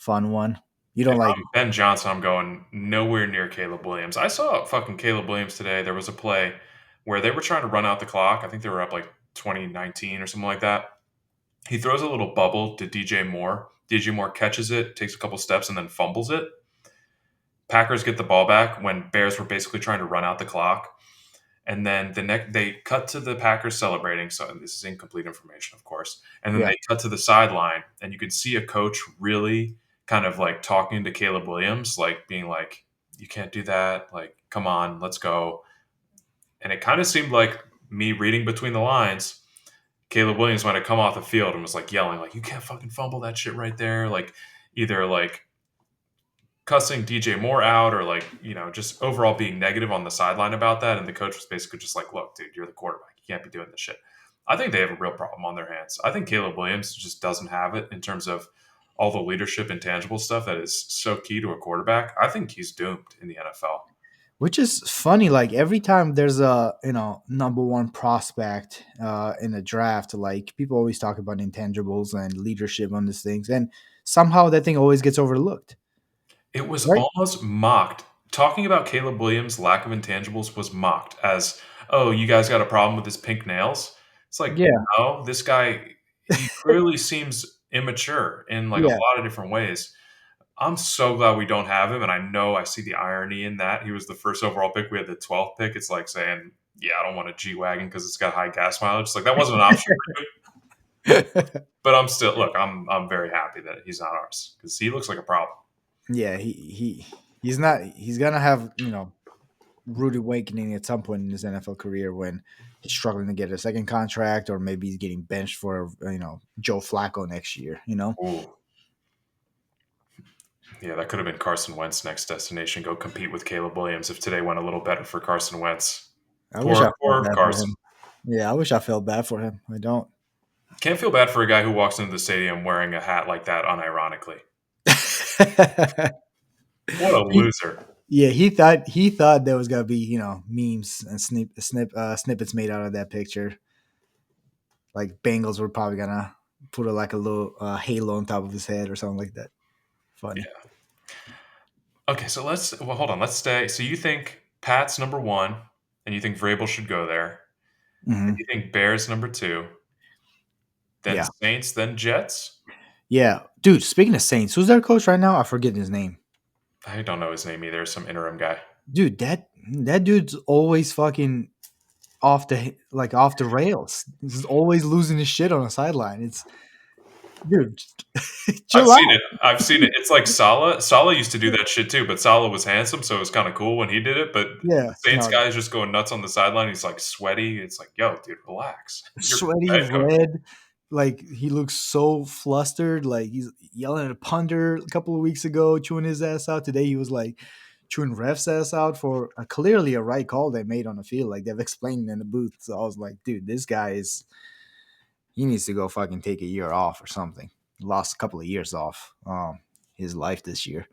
one. You don't If like I'm Ben Johnson, I'm going nowhere near Caleb Williams. I saw fucking Caleb Williams today. There was a play where they were trying to run out the clock. I think they were up like 2019 or something like that. He throws a little bubble to DJ Moore. DJ Moore catches it, takes a couple steps, and then fumbles it. Packers get the ball back when Bears were basically trying to run out the clock. And then they cut to the Packers celebrating. So this is incomplete information, of course. And then yeah. they cut to the sideline, and you could see a coach really kind of like talking to Caleb Williams, like being like, "You can't do that. Like, come on, let's go." And it kind of seemed like me reading between the lines. Caleb Williams might have come off the field and was like yelling, like, "You can't fucking fumble that shit right there!" Like, either like cussing DJ Moore out or like, just overall being negative on the sideline about that. And the coach was basically just like, look, dude, you're the quarterback. You can't be doing this shit. I think they have a real problem on their hands. I think Caleb Williams just doesn't have it in terms of all the leadership and tangible stuff that is so key to a quarterback. I think he's doomed in the NFL. Which is funny. Like every time there's a number one prospect in the draft, like people always talk about intangibles and leadership on these things, and somehow that thing always gets overlooked, It was right? almost mocked. Talking about Caleb Williams' lack of intangibles was mocked as, oh, you guys got a problem with his pink nails? It's like, Yeah, no, this guy, he clearly seems immature in like a yeah. lot of different ways. I'm so glad we don't have him, and I know I see the irony in that. He was the first overall pick. We had the 12th pick. It's like saying, yeah, I don't want a G Wagon because it's got high gas mileage. It's like that wasn't an option for you. But I'm still look. I'm very happy that he's not ours because he looks like a problem. Yeah, he's not. He's gonna have rude awakening at some point in his NFL career when he's struggling to get a second contract, or maybe he's getting benched for Joe Flacco next year. Ooh, yeah, that could have been Carson Wentz' next destination. Go compete with Caleb Williams if today went a little better for Carson Wentz. I wish I Poor, felt poor bad for Carson. him. Yeah, I wish I felt bad for him. I don't. Can't feel bad for a guy who walks into the stadium wearing a hat like that unironically. What a He- loser. yeah, he thought there was gonna be memes and snippets made out of that picture. Like Bengals were probably gonna put like a little halo on top of his head or something like that. Funny. Yeah. Okay, so hold on. Let's stay. So you think Pat's number one, and you think Vrabel should go there. And Hmm. you think Bears number two, then Yeah, Saints, then Jets? yeah, dude. Speaking of Saints, who's their coach right now? I forget his name. I don't know his name either. Some interim guy. Dude, that dude's always fucking off the rails. He's always losing his shit on the sideline. It's dude, I've chill seen out. it. I've seen it. It's like Salah. Salah used to do that shit too, but Salah was handsome, so it was kind of cool when he did it. But Yeah, Saints no, guy is just going nuts on the sideline. He's like sweaty. It's like, yo, dude, relax. You're sweaty, the head coach. red. Like he looks so flustered. Like he's yelling at a punter a couple of weeks ago, chewing his ass out. Today he was like chewing ref's ass out for clearly a right call they made on the field. Like they've explained in the booth. So I was like, dude, this guy is he needs to go fucking take a year off or something. Lost a couple of years off his life this year.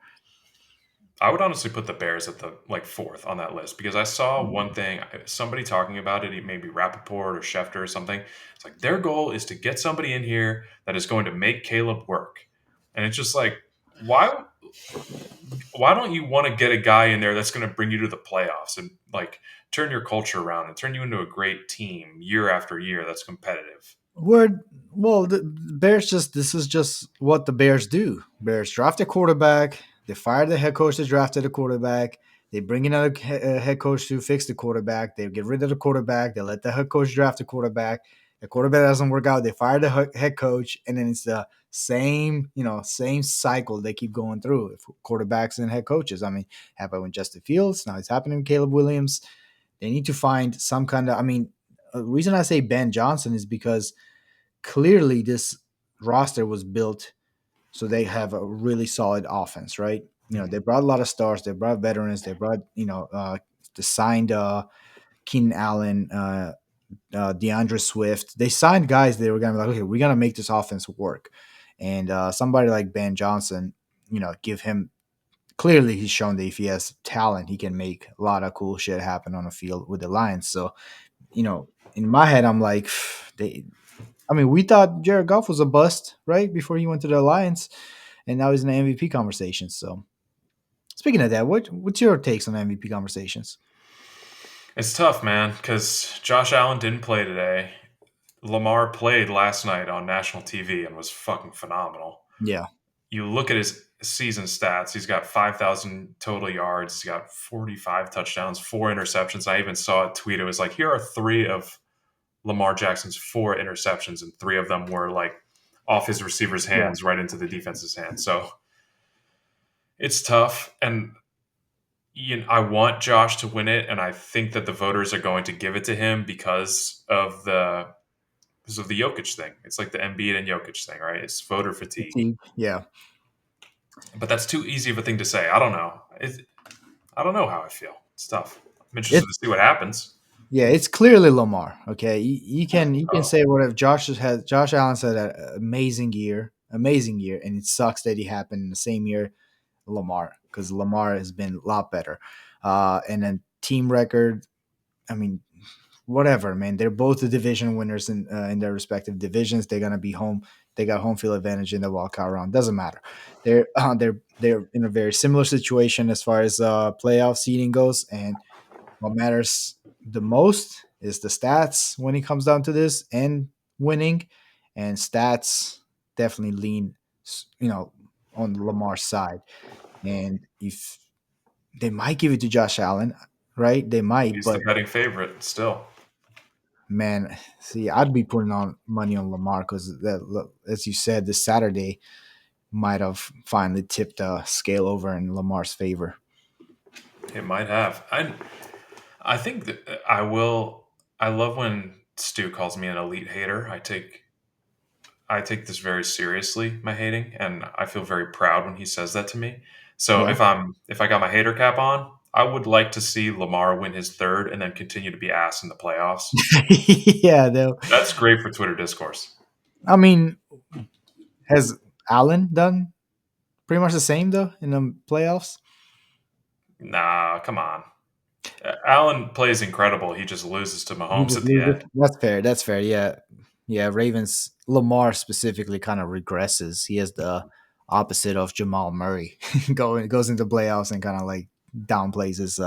I would honestly put the Bears at the like fourth on that list because I saw one thing, somebody talking about it, maybe Rappaport or Schefter or something. It's like their goal is to get somebody in here that is going to make Caleb work. And it's just like, why don't you want to get a guy in there that's going to bring you to the playoffs and like turn your culture around and turn you into a great team year after year that's competitive? Word. Well, the Bears just this is just what the Bears do. Bears draft a quarterback. They fire the head coach that drafted a quarterback. They bring in a head coach to fix the quarterback. They get rid of the quarterback. They let the head coach draft a quarterback. The quarterback doesn't work out. They fire the head coach, and then it's the same cycle they keep going through. If quarterbacks and head coaches. I mean, happened with Justin Fields. Now it's happening with Caleb Williams. They need to find some kind of. I mean, the reason I say Ben Johnson is because clearly this roster was built so they have a really solid offense, right? You know, they Mhm. brought a lot of stars, they brought veterans, they brought, they signed Keenan Allen, DeAndre Swift. They signed guys they were going to be like, okay, we're going to make this offense work. And somebody like Ben Johnson, give him clearly he's shown that if he has talent, he can make a lot of cool shit happen on the field with the Lions. So, in my head, I'm like, they I mean, we thought Jared Goff was a bust, right? Before he went to the Alliance, and now he's in the MVP conversations. So, speaking of that, what's your takes on MVP conversations? It's tough, man, because Josh Allen didn't play today. Lamar played last night on national TV and was fucking phenomenal. Yeah, You look at his season stats, he's got 5,000 total yards, he's got 45 touchdowns, four interceptions. I even saw a tweet. It was like, here are three of Lamar Jackson's four interceptions, and three of them were like off his receiver's yeah. hands right into the defense's hands. So it's tough. And I want Josh to win it, and I think that the voters are going to give it to him because of the Jokic thing. It's like the Embiid and Jokic thing, right? It's voter fatigue. Fatigue. Yeah, But that's too easy of a thing to say. I don't know. I don't know how I feel. It's tough. I'm interested it. to see what happens. Yeah, it's clearly Lamar. Okay, you can Oh, say whatever. Josh Allen said an amazing year, and it sucks that it happened in the same year Lamar because Lamar has been a lot better. And then team record. I mean, whatever, man. They're both the division winners in their respective divisions. They're gonna be home. They got home field advantage in the wild card round. Doesn't matter. They're in a very similar situation as far as playoff seeding goes. And what matters the most is the stats when it comes down to this and winning. And stats definitely lean, on Lamar's side. And if they might give it to Josh Allen, right? They might, he's the but betting favorite still. man, see, I'd be putting on money on Lamar because as you said, this Saturday might have finally tipped the scale over in Lamar's favor. It might have. I think that I will. I love when Stu calls me an elite hater. I take this very seriously, my hating, and I feel very proud when he says that to me. So Yeah, if I got my hater cap on, I would like to see Lamar win his third and then continue to be ass in the playoffs. yeah. Though, That's great for Twitter discourse. I mean, has Allen done pretty much the same though in the playoffs? Nah, come on. Allen plays incredible. He just loses to He Mahomes just at the loses. end. That's fair. That's fair. Yeah, yeah. Ravens Lamar specifically kind of regresses. He has the opposite of Jamal Murray. Goes into playoffs and kind of like downplays his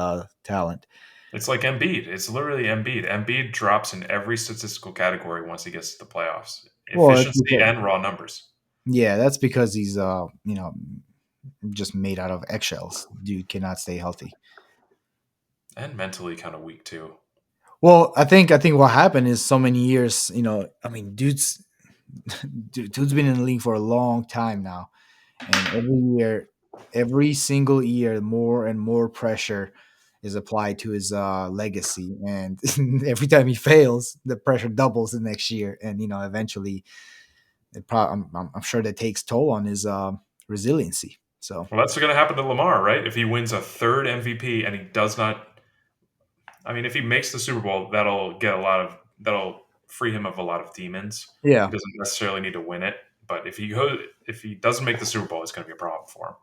talent. It's like Embiid. It's literally Embiid. Embiid drops in every statistical category once he gets to the playoffs. Well, it's Efficiency because, and raw numbers. yeah, that's because he's just made out of eggshells. Dude cannot stay healthy. And mentally kind of weak too. Well, I think what happened is so many years. I mean, dude's been in the league for a long time now, and every single year, more and more pressure is applied to his legacy, and every time he fails, the pressure doubles the next year, and eventually, I'm sure that takes toll on his resiliency. So Well, that's going to happen to Lamar, right? If he wins a third MVP and he does not, I mean, if he makes the Super Bowl, that'll free him of a lot of demons. He yeah, doesn't necessarily need to win it, but if he doesn't make the Super Bowl, it's going to be a problem for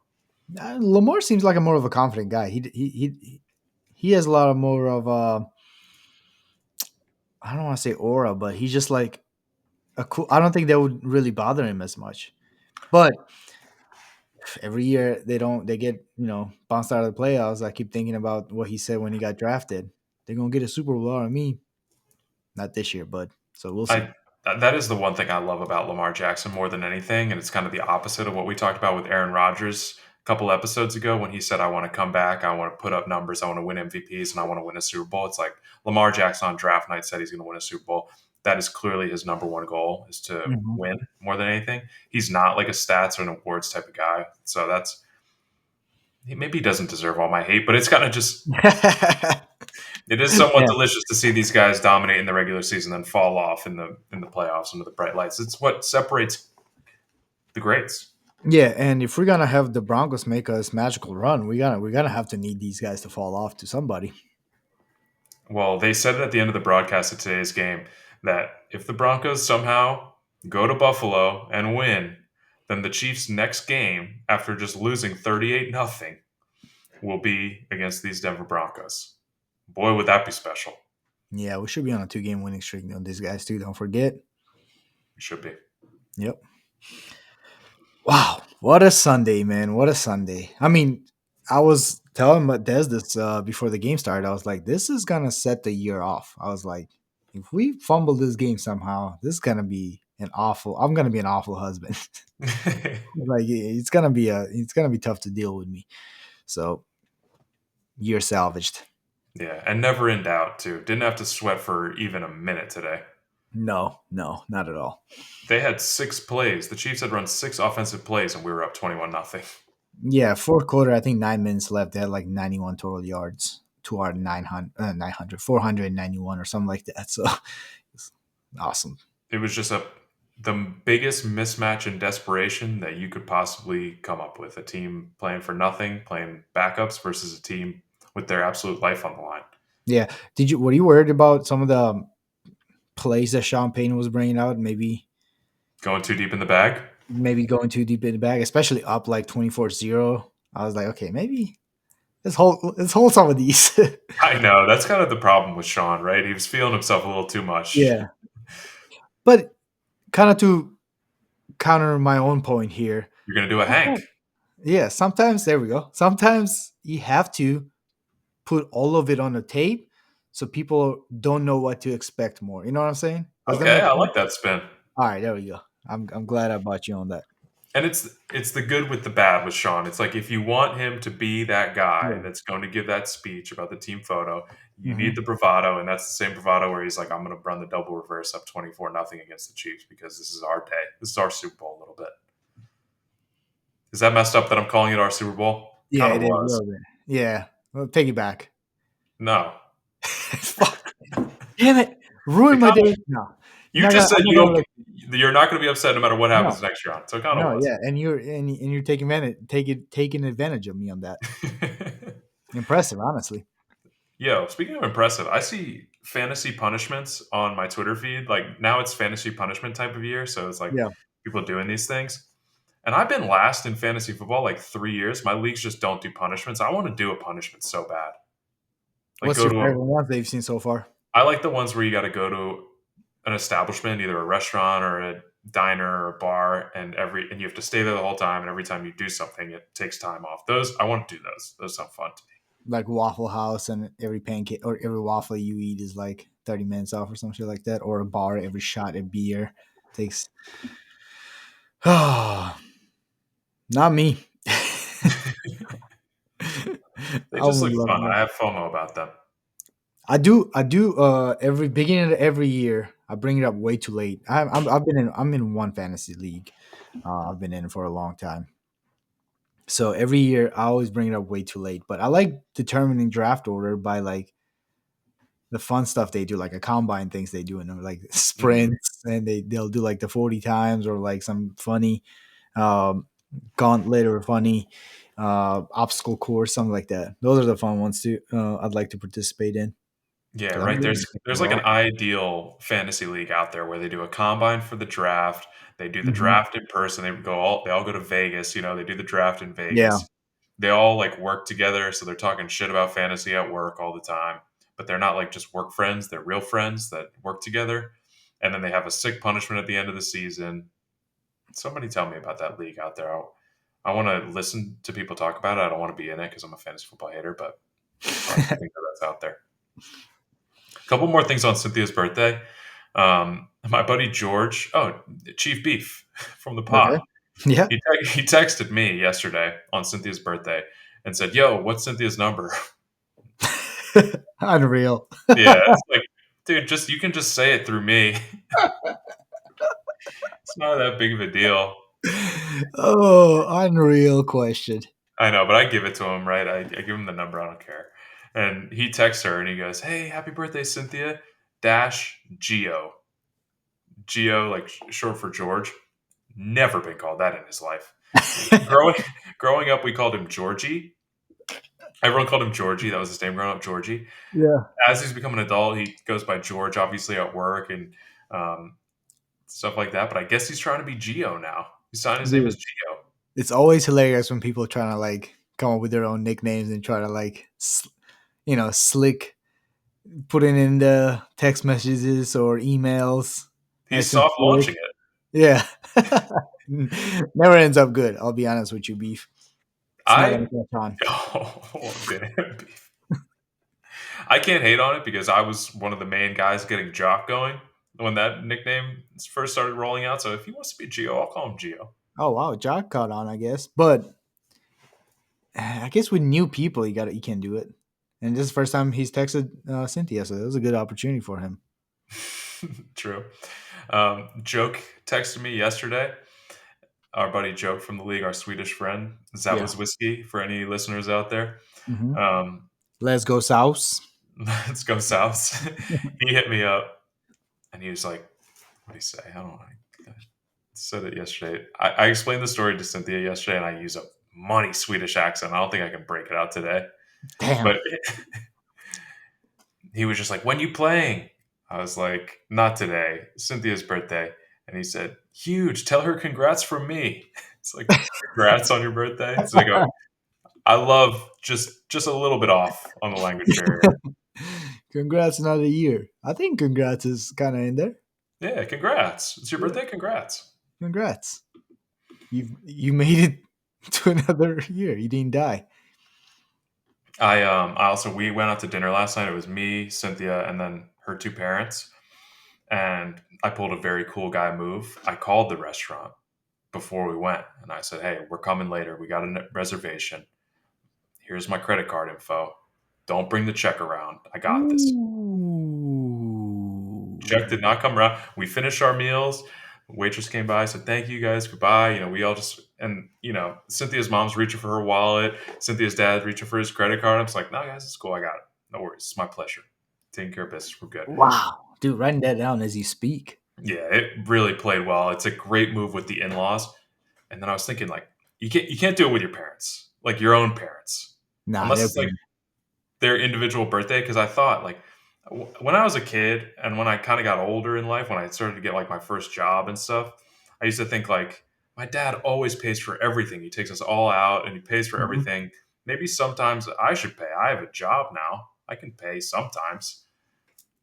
him. Lamar seems like a more of a confident guy. He has a lot of more of I don't want to say aura, but he's just like a cool. I don't think that would really bother him as much. But every year they get bounced out of the playoffs. I keep thinking about what he said when he got drafted. They're gonna get a Super Bowl out of me. Not this year, but so we'll see. I that is the one thing I love about Lamar Jackson more than anything, and it's kind of the opposite of what we talked about with Aaron Rodgers a couple episodes ago when he said, "I want to come back, I want to put up numbers, I want to win MVPs, and I want to win a Super Bowl." It's like Lamar Jackson on draft night said he's going to win a Super Bowl. That is clearly his number one goal is to Mhm. win more than anything. He's not like a stats or an awards type of guy, so that's maybe he doesn't deserve all my hate, but it's kind of just it is somewhat Yeah, delicious to see these guys dominate in the regular season and fall off in the playoffs under the bright lights. It's what separates the greats. yeah. And if we're gonna have the Broncos make us magical run, we gotta have to need these guys to fall off to somebody. Well, they said it at the end of the broadcast of today's game that if the Broncos somehow go to Buffalo and win, then the Chiefs' next game, after just losing 38-0, will be against these Denver Broncos. Boy, would that be special. Yeah, we should be on a 2-game winning streak on these guys too. Don't forget. It should be. Yep. Wow, what a Sunday, man! What a Sunday. I mean, I was telling Des this before the game started. I was like, "This is gonna set the year off." I was like, "If we fumble this game somehow, this is gonna be an awful. I'm gonna be an awful husband. Like it's gonna be tough to deal with me." So you're salvaged. Yeah, and never in doubt, too. Didn't have to sweat for even a minute today. No, no, not at all. They had 6 plays. The Chiefs had run 6 offensive plays, and we were up 21-0. Yeah, fourth quarter. I think 9 minutes left. They had like 91 total yards. 200, 900, 900, 491 or something like that. So it's awesome. It was just the biggest mismatch in desperation that you could possibly come up with. A team playing for nothing, playing backups versus a team with their absolute life on the line. Yeah. Were you worried about some of the plays that Sean Payton was bringing out? Going too deep in the bag? Maybe going too deep in the bag, especially up like 24-0. I was like, okay, maybe let's hold some of these. I know. That's kind of the problem with Sean, right? He was feeling himself a little too much. Yeah. But kind of to counter my own point here. You're going to do a Hank. Sometimes- Yeah, sometimes there we go. Sometimes you have to put all of it on the tape so people don't know what to expect more. You know what I'm saying? Does that Okay, make I sense? like that spin. All right, there we go. I'm glad I bought you on that. And it's the good with the bad with Sean. It's like if you want him to be that guy Yeah. that's going to give that speech about the team photo, you Hmm. need the bravado, and that's the same bravado where he's like, "I'm going to run the double reverse up 24-0 against the Chiefs because this is our day. This is our Super Bowl a little bit." Is that messed up that I'm calling it our Super Bowl? Yeah, Kind of it is a was. little bit. Yeah, well, take it back. No, Fuck, damn it, it ruined my kind of. day. No, I'm You not gonna. just said I'm not you gonna don't. let. You're not going to be upset no matter what happens No, next year on. So it kind of no, was. yeah, and you're taking advantage of me on that. Impressive, honestly. Yo, speaking of impressive, I see fantasy punishments on my Twitter feed. Like now it's fantasy punishment type of year, so it's like Yeah. people doing these things. And I've been last in fantasy football like 3 years. My leagues just don't do punishments. I want to do a punishment so bad. Like What's go your to a. favorite ones that you've seen so far? I like the ones where you got to go to an establishment, either a restaurant or a diner or a bar, and you have to stay there the whole time. And every time you do something, it takes time off. Those I want to do those. Those sound fun to me. Like Waffle House, and every pancake or every waffle you eat is like 30 minutes off or some shit like that, or a bar, every shot of beer takes. Not me. They I just would look love fun. that. I have FOMO about them. I do. Every beginning of every year, I bring it up way too late. I'm in one fantasy league. I've been in for a long time. So every year, I always bring it up way too late. But I like determining draft order by like the fun stuff they do, like a combine things they do, and like Mhm. sprints, and they'll do like the 40 times or like some funny um, gauntlet or funny obstacle course, something like that. Those are the fun ones too. I'd like to participate in Yeah, because I'm right. good There's at like an all. ideal fantasy league out there where they do a combine for the draft. They do the Hmm. draft in person. They all go to Vegas. They do the draft in Yeah. Vegas. They all like work together, so they're talking shit about fantasy at work all the time. But they're not like just work friends. They're real friends that work together. And then they have a sick punishment at the end of the season. Somebody tell me about that league out there. I want to listen to people talk about it. I don't want to be in it because I'm a fantasy football hater, but I like to think that that's out there. A couple more things on Cynthia's birthday. My buddy George, Chief Beef from the Okay. pod, Yeah. he texted me yesterday on Cynthia's birthday and said, "Yo, what's Cynthia's number?" Unreal. Yeah, it's like, dude, just you can just say it through me. It's not that big of a deal. Oh, unreal question. I know, but I give it to him, right? I give him the number. I don't care. And he texts her and he goes, "Hey, happy birthday, Cynthia dash Geo. Geo, like short for George. Never been called that in his life. Growing growing up, we called him Georgie. Everyone called him Georgie. That was his name growing up, Georgie. Yeah. As he's become an adult, he goes by George, obviously at work and um, stuff like that. But I guess he's trying to be Geo now. He signed his name as Dude, Geo. it's always hilarious when people trying to like come up with their own nicknames and try to like slick put it in the text messages or emails. He's Nice and soft slick. launching it. Yeah. Never ends up good. I'll be honest with you, Beef. It's not gonna I catch on. damn. I can't hate on it because I was one of the main guys getting Jock going when that nickname first started rolling out. So if he wants to be Geo, I'll call him Geo. Oh wow, Jock caught on, I guess. But I guess with new people, you can do it. And this is the first time he's texted Cynthia, so it was a good opportunity for him. True. Joke texted me yesterday. Our buddy Joke from the league, our Swedish friend. That Yeah. was whiskey for any listeners out there. Hmm. Um, Let's go South. let's go south. He hit me up and he was like, "What do you say?" I don't know. I said it yesterday. I explained the story to Cynthia yesterday, and I use a money Swedish accent. I don't think I can break it out today. Damn. But he was just like, "When you playing?" I was like, "Not today. Cynthia's birthday." And he said, "Huge. Tell her congrats from me." It's like, "Congrats on your birthday." So I go, I love just a little bit off on the language barrier. Congrats, another year. I think congrats is kind of in there. Yeah, congrats. It's your Yeah. birthday. Congrats. Congrats. You made it to another year. You didn't die. I also we went out to dinner last night. It was me, Cynthia, and then her two parents. And I pulled a very cool guy move. I called the restaurant before we went, and I said, "Hey, we're coming later. We got a reservation. Here's my credit card info. Don't bring the check around. I got this." Check Ooh. did not come around. We finished our meals. Waitress came by, said, "Thank you guys, goodbye." We all just, and Cynthia's mom's reaching for her wallet. Cynthia's dad reaching for his credit card. I'm just like, "No, guys, it's cool. I got it. No worries. It's my pleasure. Taking care of business. We're good." Wow. Dude, writing that down as you speak. Yeah, it really played well. It's a great move with the in-laws. And then I was thinking, like, you can't do it with your parents, like your own parents, Nah, unless they're it's like big. their individual birthday. Because I thought, like, when I was a kid and when I kind of got older in life, when I started to get like my first job and stuff, I used to think like my dad always pays for everything. He takes us all out and he pays for Mhm. everything. Maybe sometimes I should pay. I have a job now. I can pay sometimes.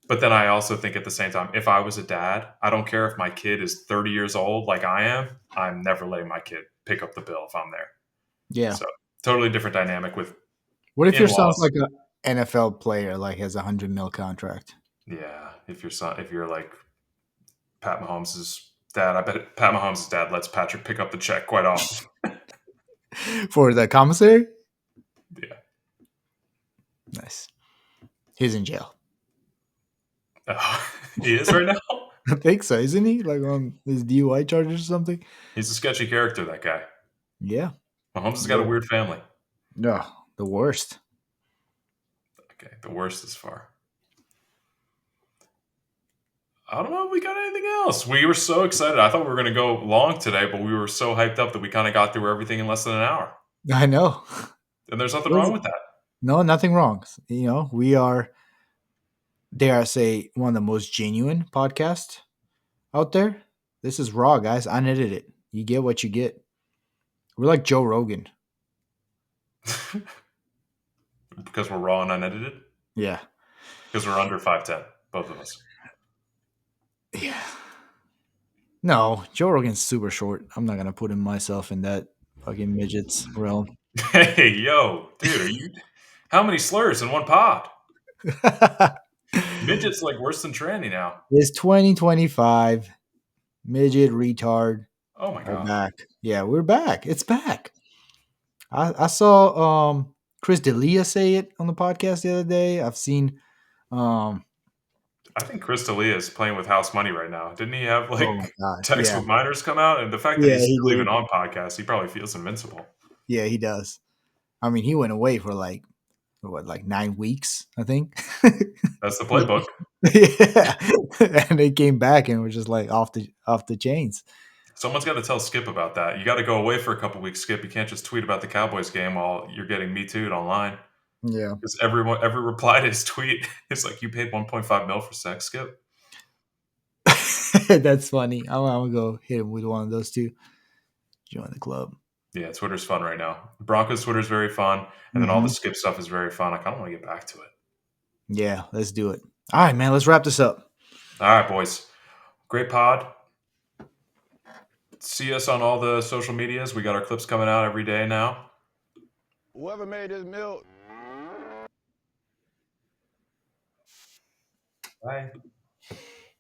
But then I also think at the same time, if I was a dad, I don't care if my kid is 30 years old like I am. I'm never letting my kid pick up the bill if I'm there. Yeah. So totally different dynamic with What if your son's in-laws. like a NFL player, like has 100 mil contract Yeah, if you're like Pat Mahomes' dad, I bet Pat Mahomes' dad lets Patrick pick up the check quite often. for the commissary? Yeah. Nice. He's in jail. Oh, he is right now. I think so, isn't he? Like on his DUI charges or something. He's a sketchy character. That guy. Yeah. Mahomes has got a Yeah. weird family. No, the worst. Okay, the worst is far. I don't know if we got anything else. We were so excited. I thought we were going to go long today, but we were so hyped up that we kind of got through everything in less than an hour. I know. And there's nothing wrong with that. No, nothing wrong. You know, we are, dare I say, one of the most genuine podcasts out there. This is raw, guys. Unedited. You get what you get. We're like Joe Rogan. Because we're raw and unedited. Yeah. Because we're under 5'10", both of us. Yeah. No, Joe Rogan's super short. I'm not gonna put him myself in that fucking midgets realm. Hey, yo, dude, are you? How many slurs in one pod? Midget's like worse than tranny now. It's 2025. Midget retard Oh my are god. back. Yeah, we're back. It's back. I saw Chris D'Elia say it on the podcast the other day. I've seen um I think Chris D'Elia is playing with house money right now. Didn't he have oh my like god. text Yeah. with minors come out? And the fact that Yeah, he's he still did. even on podcasts, he probably feels invincible. Yeah, he does. I mean, he went away for like what, like 9 weeks, I think. That's the playbook. Yeah. And they came back and were just like off the chains. Someone's got to tell Skip about that. You got to go away for a couple weeks, Skip. You can't just tweet about the Cowboys game while you're getting Me Too'd online. Yeah. Because every reply to his tweet is like, "You paid 1.5 mil for sex, Skip." That's funny. I'm gonna go hit him with one of those two. Join the club. Yeah, Twitter's fun right now. Broncos Twitter's very fun, and then all the Hmm. Skip stuff is very fun. I kind of want to get back to it. Yeah, let's do it. All right, man. Let's wrap this up. All right, boys. Great pod. See us on all the social medias. We got our clips coming out every day now. Whoever made this milk. Bye.